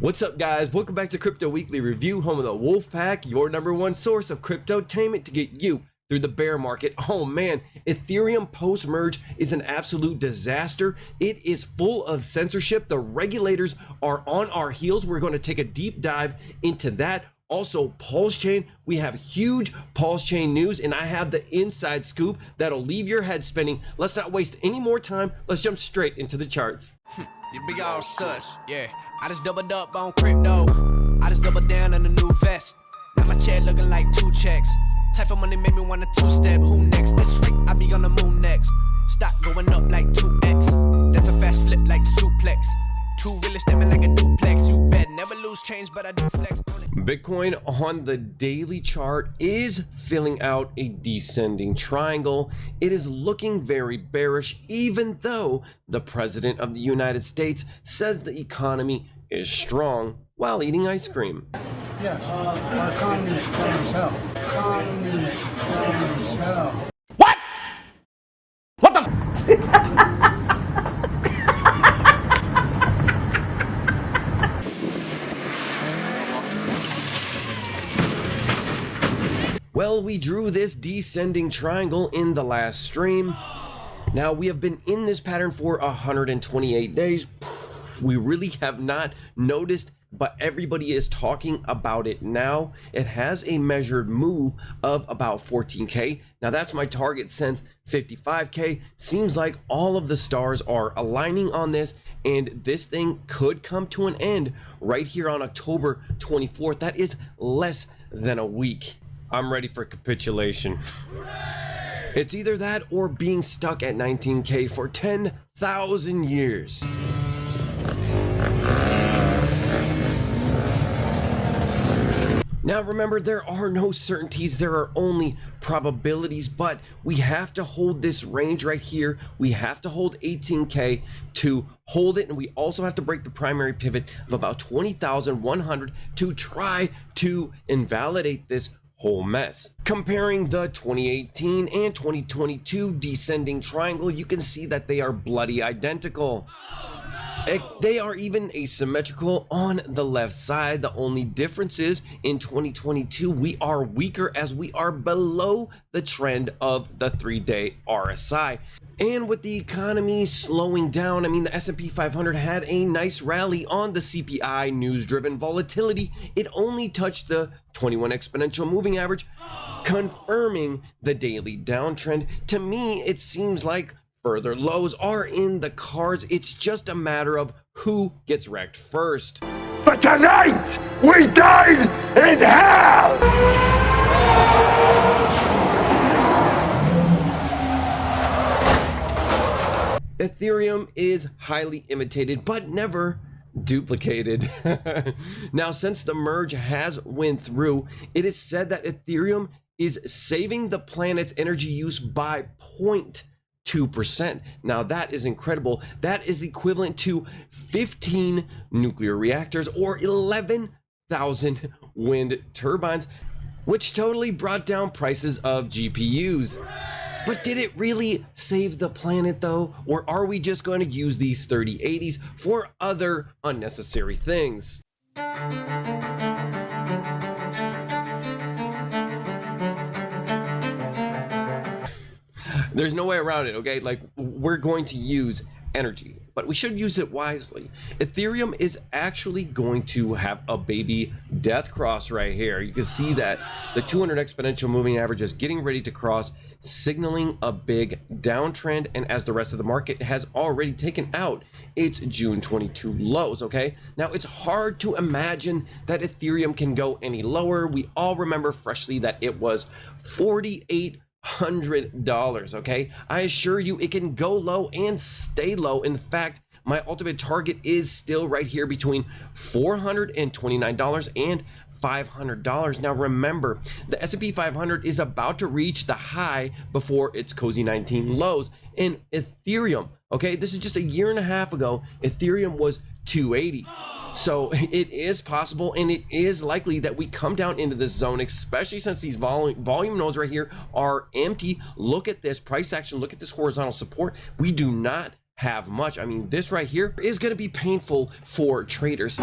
What's up, guys? Welcome back to Crypto Weekly Review, home of the Wolf Pack, your #1 source of cryptotainment to get you through the bear market. Oh man, Ethereum post-merge is an absolute disaster. It is full of censorship. The regulators are on our heels. We're going to take a deep dive into that. Also, PulseChain, we have huge PulseChain news, and I have the inside scoop that'll leave your head spinning. Let's not waste any more time. Let's jump straight into the charts. You big old sus, yeah. I just doubled up on crypto. I just doubled down on the new vest. Now my chair looking like 2 checks. Type of money made me want a 2-step. Who next? This week I be on the moon next. Stock going up like 2x. That's a fast flip like suplex. 2 really stepping like a duplex. You bet never lose change, but I do flex on it. Bitcoin on the daily chart is filling out a descending triangle. It is looking very bearish, even though the president of the United States says the economy is strong while eating ice cream. Yes, our economy is strong as hell. Economy is strong as hell. What? What the? Well, we drew this descending triangle in the last stream. Now, we have been in this pattern for 128 days. We really have not noticed, but everybody is talking about it now. It has a measured move of about 14K. Now, that's my target since 55K. Seems like all of the stars are aligning on this, and this thing could come to an end right here on October 24th. That is less than a week. I'm ready for capitulation. It's either that or being stuck at 19K for 10,000 years. Now remember, there are no certainties, there are only probabilities, but we have to hold this range right here. We have to hold 18K to hold it, and we also have to break the primary pivot of about 20,100 to try to invalidate this whole mess. Comparing the 2018 and 2022 descending triangle, you can see that they are bloody identical. They are even asymmetrical on the left side. The only difference is in 2022 we are weaker as we are below the trend of the 3-day RSI. And with the economy slowing down, I mean, the S&P 500 had a nice rally on the CPI news-driven volatility. It only touched the 21 exponential moving average, confirming the daily downtrend. To me, it seems like further lows are in the cards. It's just a matter of who gets wrecked first. But tonight, we dine in hell! Ethereum is highly imitated, but never duplicated. Now, since the merge has went through, it is said that Ethereum is saving the planet's energy use by 0.2%. Now, that is incredible. That is equivalent to 15 nuclear reactors or 11,000 wind turbines, which totally brought down prices of GPUs. But did it really save the planet though? Or are we just going to use these 3080s for other unnecessary things? There's no way around it, okay? Like, we're going to use energy, but we should use it wisely. Ethereum is actually going to have a baby death cross right here. You can see that the 200 exponential moving average is getting ready to cross, signaling a big downtrend, and as the rest of the market has already taken out its June 22 lows. Okay, now it's hard to imagine that Ethereum can go any lower. We all remember freshly that it was $4,800. Okay, I assure you it can go low and stay low. In fact, my ultimate target is still right here between $429 and $500. Now remember, the S&P 500 is about to reach the high before its cozy 19 lows. In Ethereum, okay, this is just a year and a half ago, Ethereum was 280. So it is possible, and it is likely that we come down into this zone, especially since these volume nodes right here are empty. Look at this price action, look at this horizontal support. We do not have much. I mean, this right here is going to be painful for traders.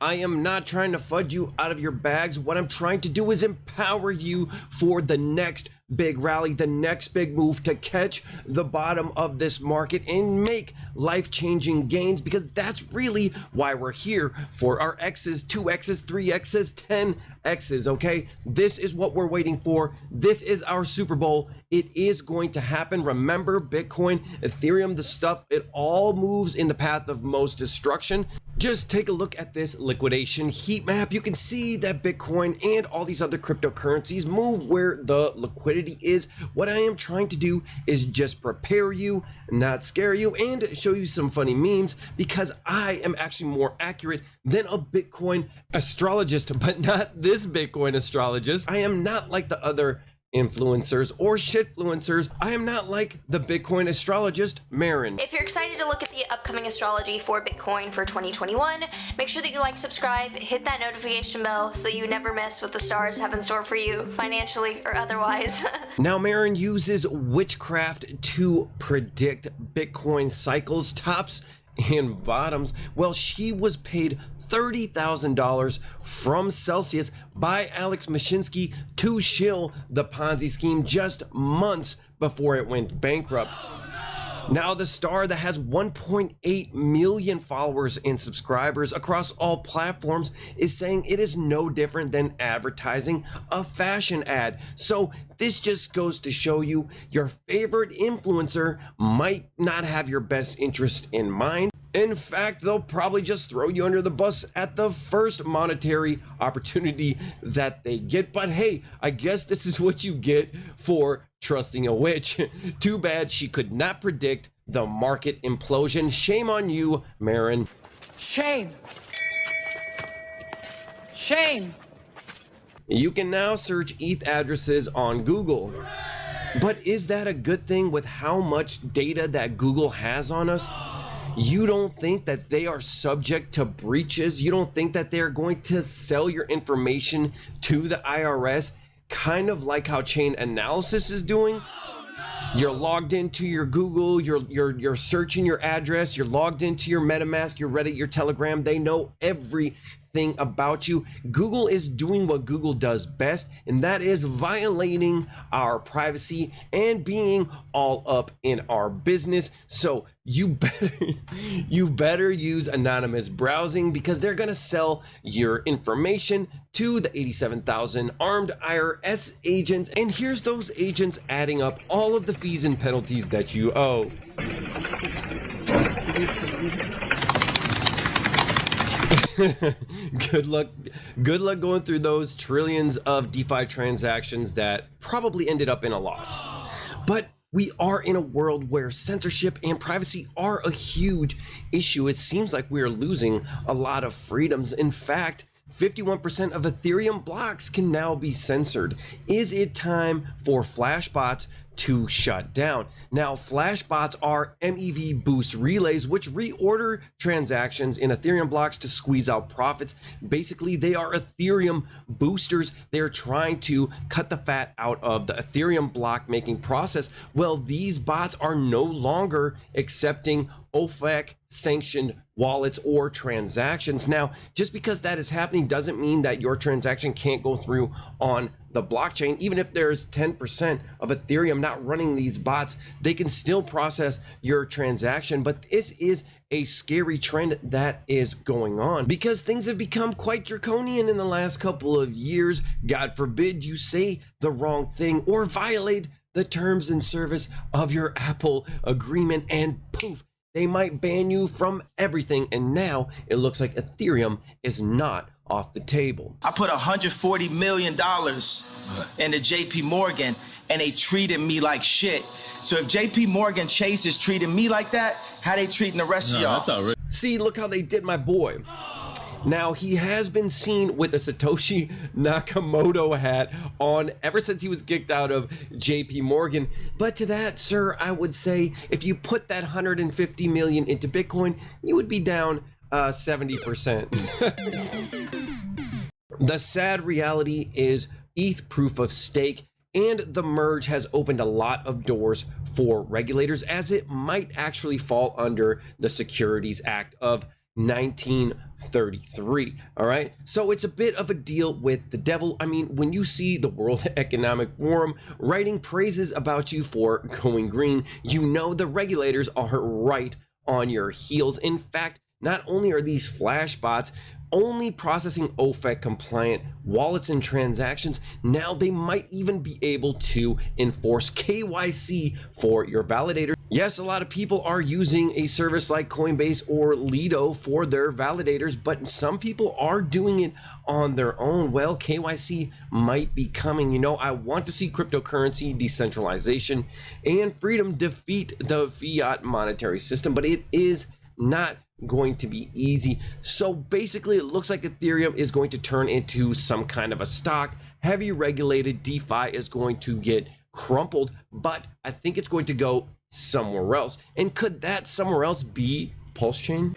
I am not trying to fudge you out of your bags. What I'm trying to do is empower you for the next big rally, the next big move to catch the bottom of this market and make life-changing gains, because that's really why we're here, for our X's, 2X's, 3X's, 10X's, okay? This is what we're waiting for. This is our Super Bowl. It is going to happen. Remember, Bitcoin, Ethereum, the stuff, it all moves in the path of most destruction. Just take a look at this liquidation heat map. You can see that Bitcoin and all these other cryptocurrencies move where the liquidity is. What I am trying to do is just prepare you, not scare you, and show you some funny memes, because I am actually more accurate than a Bitcoin astrologist, but not this Bitcoin astrologist. I am not like the other influencers or shitfluencers. I am not like the Bitcoin astrologist Marin. If you're excited to look at the upcoming astrology for Bitcoin for 2021, make sure that you like, subscribe, hit that notification bell so that you never miss what the stars have in store for you, financially or otherwise. Now, Marin uses witchcraft to predict Bitcoin cycles, tops and bottoms. Well, she was paid $30,000 from Celsius by Alex Mashinsky to shill the Ponzi scheme just months before it went bankrupt. Now, the star that has 1.8 million followers and subscribers across all platforms is saying it is no different than advertising a fashion ad. So this just goes to show you your favorite influencer might not have your best interest in mind. In fact, they'll probably just throw you under the bus at the first monetary opportunity that they get. But hey, I guess this is what you get for trusting a witch. Too bad she could not predict the market implosion. Shame on you, Marin. Shame. Shame. You can now search ETH addresses on Google. But is that a good thing with how much data that Google has on us? You don't think that they are subject to breaches? You don't think that they're going to sell your information to the IRS, kind of like how Chain Analysis is doing? You're logged into your Google, you're searching your address, you're logged into your MetaMask, your Reddit, your Telegram. They know everything about you. Google is doing what Google does best, and that is violating our privacy and being all up in our business. So you better use anonymous browsing, because they're gonna sell your information to the 87,000 armed IRS agents, and here's those agents adding up all of the fees and penalties that you owe. Good luck going through those trillions of DeFi transactions that probably ended up in a loss. But we are in a world where censorship and privacy are a huge issue. It seems like we are losing a lot of freedoms. In fact, 51% of Ethereum blocks can now be censored. Is it time for Flashbots to shut down? Now, Flashbots are MEV boost relays which reorder transactions in Ethereum blocks to squeeze out profits. Basically, they are Ethereum boosters. They're trying to cut the fat out of the Ethereum block making process. Well, these bots are no longer accepting OFAC sanctioned wallets or transactions. Now, just because that is happening doesn't mean that your transaction can't go through on the blockchain. Even if there's 10% of Ethereum not running these bots, they can still process your transaction. But this is a scary trend that is going on, because things have become quite draconian in the last couple of years. God forbid you say the wrong thing or violate the terms and service of your Apple agreement, and poof, they might ban you from everything. And now it looks like Ethereum is not off the table. I put $140 million into JP Morgan and they treated me like shit. So if JP Morgan Chase is treating me like that, how they treating the rest of y'all? See, look how they did my boy. Now, he has been seen with a Satoshi Nakamoto hat on ever since he was kicked out of JP Morgan. But to that, sir, I would say if you put that 150 million into Bitcoin, you would be down 70%. The sad reality is ETH proof of stake And the merge has opened a lot of doors for regulators, as it might actually fall under the Securities Act of 1933. All right, so it's a bit of a deal with the devil. I mean, when you see the World Economic Forum writing praises about you for going green, you know the regulators are right on your heels. In fact, not only are these flash bots only processing OFAC compliant wallets and transactions, now they might even be able to enforce KYC for your validator. Yes, a lot of people are using a service like Coinbase or Lido for their validators, but some people are doing it on their own. Well, KYC might be coming. You know, I want to see cryptocurrency decentralization and freedom defeat the fiat monetary system, but it is not going to be easy. So basically, it looks like Ethereum is going to turn into some kind of a stock. Heavy regulated DeFi is going to get crumpled, but I think it's going to go somewhere else. And could that somewhere else be PulseChain?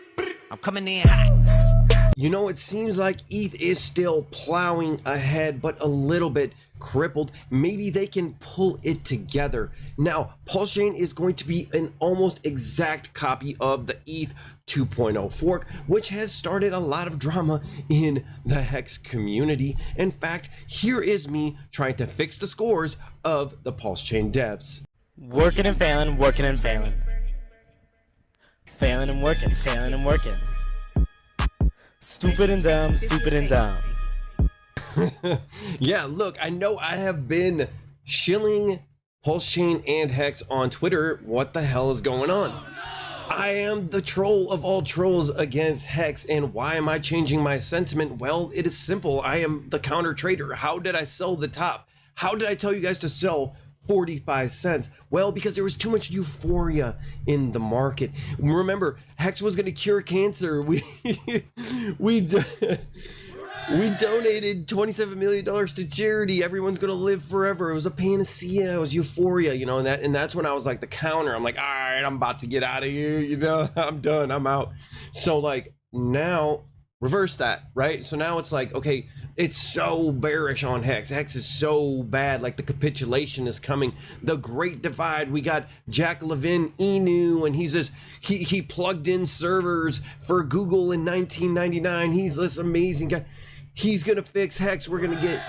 I'm coming in hot. You know, it seems like ETH is still plowing ahead, but a little bit crippled. Maybe they can pull it together. Now, PulseChain is going to be an almost exact copy of the ETH 2.0 fork, which has started a lot of drama in the Hex community. In fact, here is me trying to fix the scores of the PulseChain devs. Working and failing, working and failing. Failing and working, failing and working. Stupid and dumb, stupid and dumb. Yeah, look, I know I have been shilling PulseChain and Hex on Twitter. What the hell is going on? I am the troll of all trolls against Hex, and why am I changing my sentiment? Well, it is simple. I am the counter trader. How did I sell the top? How did I tell you guys to sell 45 cents? Well, because there was too much euphoria in the market. Remember, Hex was going to cure cancer. We donated $27 million to charity. Everyone's going to live forever. It was a panacea. It was euphoria, you know, and that's when I was like the counter. I'm like, all right, I'm about to get out of here. You know, I'm done. I'm out. So like now reverse that, right? So now it's like, okay, it's so bearish on Hex. Hex is so bad. Like the capitulation is coming. The Great Divide. We got Jack Levin, Inu, and he's this, he plugged in servers for Google in 1999. He's this amazing guy. He's going to fix Hex. We're going to get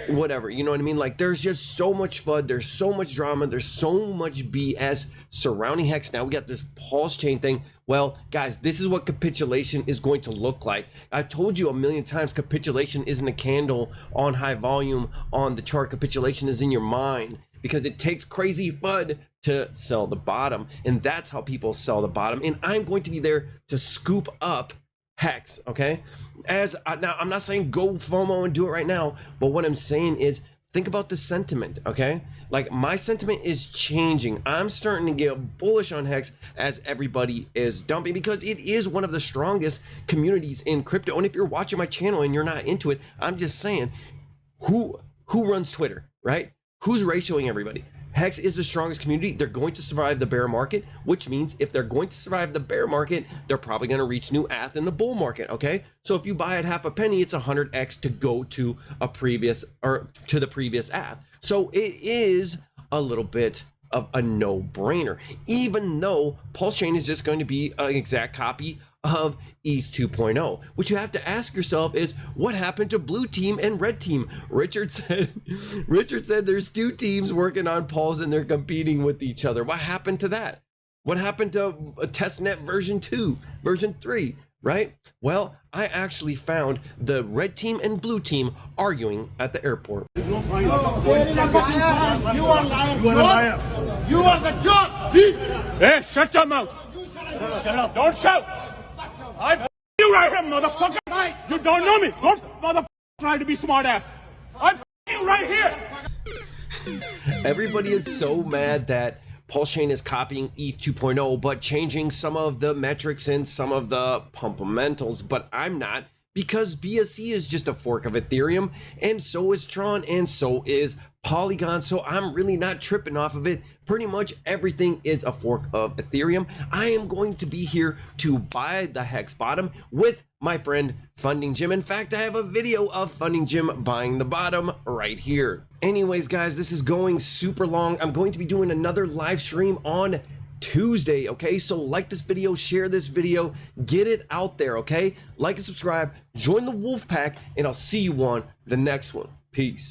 whatever, you know what I mean? Like there's just so much FUD. There's so much drama. There's so much BS surrounding Hex. Now we got this PulseChain thing. Well, guys, this is what capitulation is going to look like. I told you a million times, capitulation isn't a candle on high volume on the chart. Capitulation is in your mind, because it takes crazy FUD to sell the bottom. And that's how people sell the bottom. And I'm going to be there to scoop up Hex, okay? Now, I'm not saying go FOMO and do it right now, but what I'm saying is think about the sentiment, okay? Like my sentiment is changing. I'm starting to get bullish on Hex as everybody is dumping, because it is one of the strongest communities in crypto. And if you're watching my channel and you're not into it, I'm just saying, who runs Twitter, right? Who's ratioing everybody? Hex is the strongest community. They're going to survive the bear market, which means if they're going to survive the bear market, they're probably going to reach new ath in the bull market, okay? So if you buy at half a penny, it's 100x to go to a previous, or to the previous ath. So it is a little bit of a no-brainer, even though PulseChain is just going to be an exact copy of ETH 2.0. What you have to ask yourself is, what happened to blue team and red team? Richard said there's two teams working on Pulse and they're competing with each other. What happened to that? What happened to a testnet version 2, version 3, right? Well, I actually found the red team and blue team arguing at the airport. You are lying. You are the job. Hey, shut your mouth. Don't shout. I you right here, motherfucker. You don't know me. Don't motherfucker try to be smart ass. I you right here. Everybody is so mad that PulseChain is copying ETH 2.0, but changing some of the metrics and some of the fundamentals, but I'm not, because BSC is just a fork of Ethereum, and so is Tron, and so is Polygon, so I'm really not tripping off of it. Pretty much everything is a fork of Ethereum. I am going to be here to buy the Hex bottom with my friend Funding Jim. In fact, I have a video of Funding Jim buying the bottom right here. Anyways, guys, this is going super long. I'm going to be doing another live stream on Tuesday, okay? So like this video, share this video, get it out there, okay? Like and subscribe, join the wolf pack, and I'll see you on the next one. Peace.